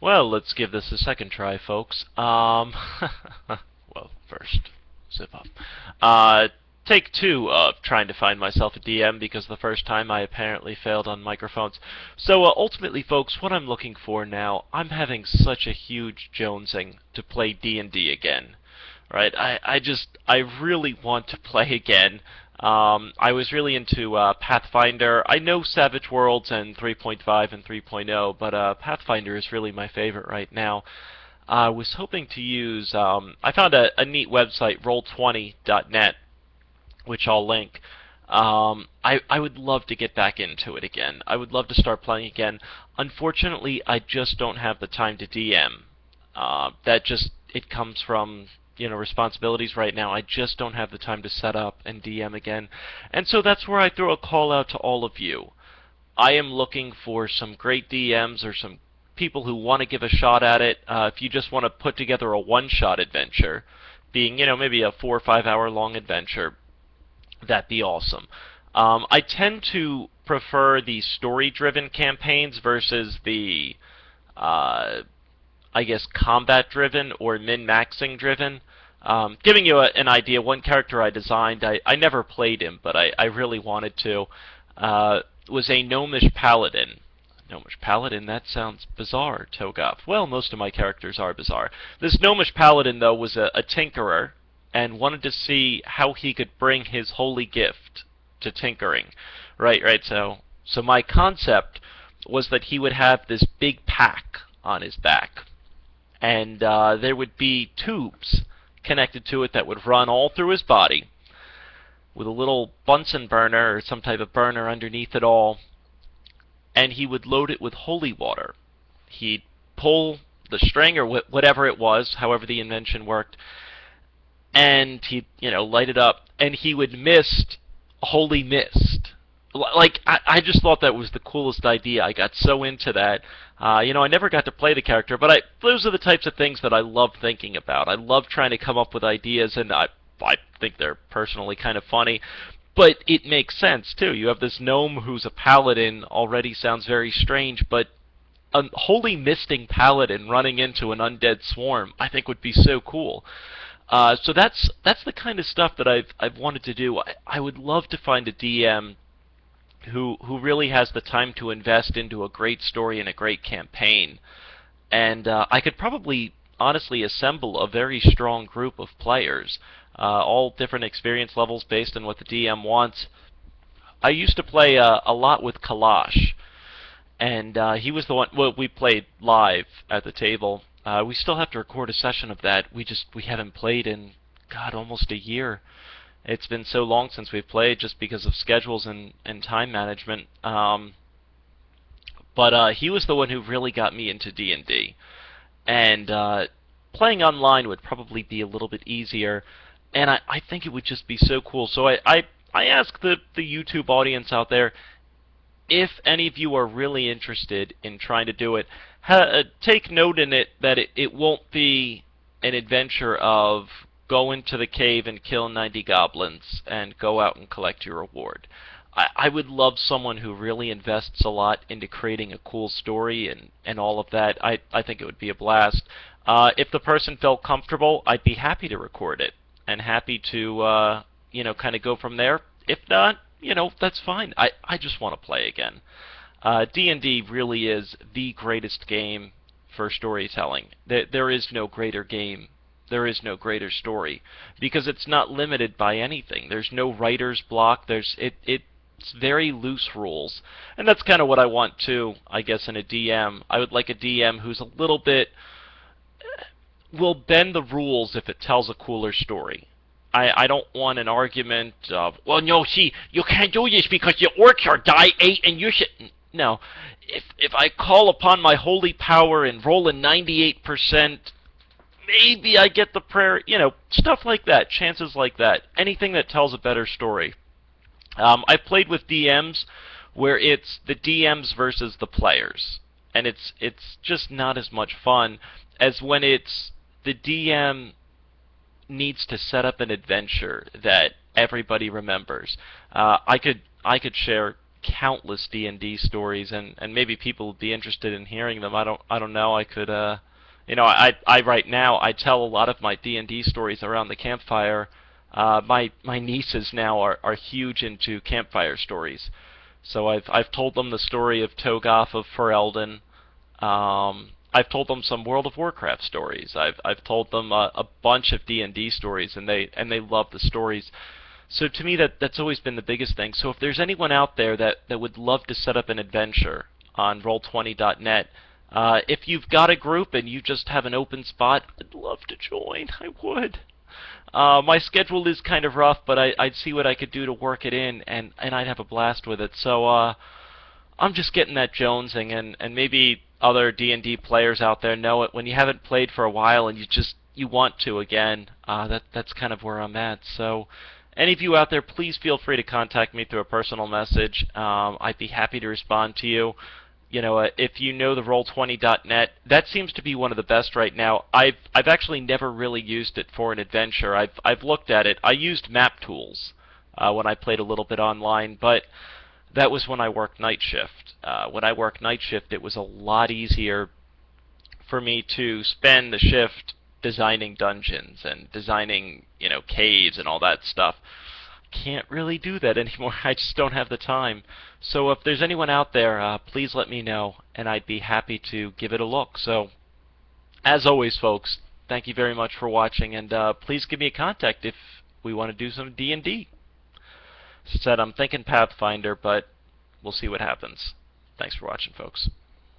Well, let's give this a second try, folks. Well, first, zip up. Take two of trying to find myself a DM because the first time I apparently failed on microphones. So ultimately, folks, what I'm looking for now, I'm having such a huge jonesing to play D&D again. Right? I really want to play again. I was really into Pathfinder. I know Savage Worlds and 3.5 and 3.0, but Pathfinder is really my favorite right now. I was hoping to use, I found a neat website, roll20.net, which I'll link. I would love to get back into it again. I would love to start playing again. Unfortunately, I just don't have the time to DM. It comes from responsibilities right now. I just don't have the time to set up and DM again. And so that's where I throw a call out to all of you. I am looking for some great DMs or some people who want to give a shot at it. If you just want to put together a one-shot adventure, being, maybe a 4 or 5 hour long adventure, that'd be awesome. I tend to prefer the story-driven campaigns versus the I guess, combat-driven or min-maxing driven. Giving you an idea, one character I designed, I never played him, but I really wanted to, was a gnomish paladin. Gnomish paladin, that sounds bizarre, Toegoff. Well, most of my characters are bizarre. This gnomish paladin, though, was a tinkerer, and wanted to see how he could bring his holy gift to tinkering. Right, so my concept was that he would have this big pack on his back, and there would be tubes connected to it that would run all through his body with a little Bunsen burner or some type of burner underneath it all, and he would load it with holy water. He'd pull the string or whatever it was, however the invention worked, and he'd light it up, and he would mist holy mist. I just thought that was the coolest idea. I got so into that. I never got to play the character, but those are the types of things that I love thinking about. I love trying to come up with ideas, and I think they're personally kind of funny. But it makes sense, too. You have this gnome who's a paladin, already sounds very strange, but a holy misting paladin running into an undead swarm, I think would be so cool. So that's the kind of stuff that I've wanted to do. I would love to find a DM who really has the time to invest into a great story and a great campaign. And I could probably honestly assemble a very strong group of players, all different experience levels based on what the DM wants. I used to play a lot with Collage, and he was the one. Well, we played live at the table. We still have to record a session of that. We haven't played in, God, almost a year. It's been so long since we've played just because of schedules and time management. But he was the one who really got me into D&D. And playing online would probably be a little bit easier. And I think it would just be so cool. So I ask the YouTube audience out there, if any of you are really interested in trying to do it, take note in it that it won't be an adventure of go into the cave and kill 90 goblins and go out and collect your reward. I would love someone who really invests a lot into creating a cool story and all of that. I think it would be a blast. If the person felt comfortable, I'd be happy to record it and happy to kind of go from there. If not, that's fine. I just want to play again. D&D really is the greatest game for storytelling. There is no greater game. There is no greater story, because it's not limited by anything. There's no writer's block. It's very loose rules, and that's kind of what I want too, I guess, in a DM. I would like a DM who's a little bit will bend the rules if it tells a cooler story. I don't want an argument of, well, no, see, you can't do this because your orcs are die 8 and you should. No, if I call upon my holy power and roll a 98%. Maybe I get the prayer, stuff like that, chances like that. Anything that tells a better story. I've played with DMs where it's the DMs versus the players, and it's just not as much fun as when it's the DM needs to set up an adventure that everybody remembers. I could share countless D&D stories, and maybe people would be interested in hearing them. I don't know. I could I right now I tell a lot of my D&D stories around the campfire. My nieces now are huge into campfire stories, so I've told them the story of Toegoff of Ferelden. I've told them some World of Warcraft stories. I've told them a bunch of D&D stories, and they love the stories. So to me, that's always been the biggest thing. So if there's anyone out there that would love to set up an adventure on Roll20.net, if you've got a group and you just have an open spot, I'd love to join. I would. My schedule is kind of rough, but I'd see what I could do to work it in, and I'd have a blast with it. So I'm just getting that jonesing, and maybe other D&D players out there know it. When you haven't played for a while and you want to again, that's kind of where I'm at. So any of you out there, please feel free to contact me through a personal message. I'd be happy to respond to you. You know, if you know the Roll20.net, that seems to be one of the best right now. I've actually never really used it for an adventure. I've looked at it. I used map tools when I played a little bit online, but that was when I worked night shift. When I worked night shift, it was a lot easier for me to spend the shift designing dungeons and designing, caves and all that stuff. Can't really do that anymore. I just don't have the time. So if there's anyone out there, please let me know, and I'd be happy to give it a look. So, as always, folks, thank you very much for watching, and please give me a contact if we want to do some D&D. As I said, I'm thinking Pathfinder, but we'll see what happens. Thanks for watching, folks.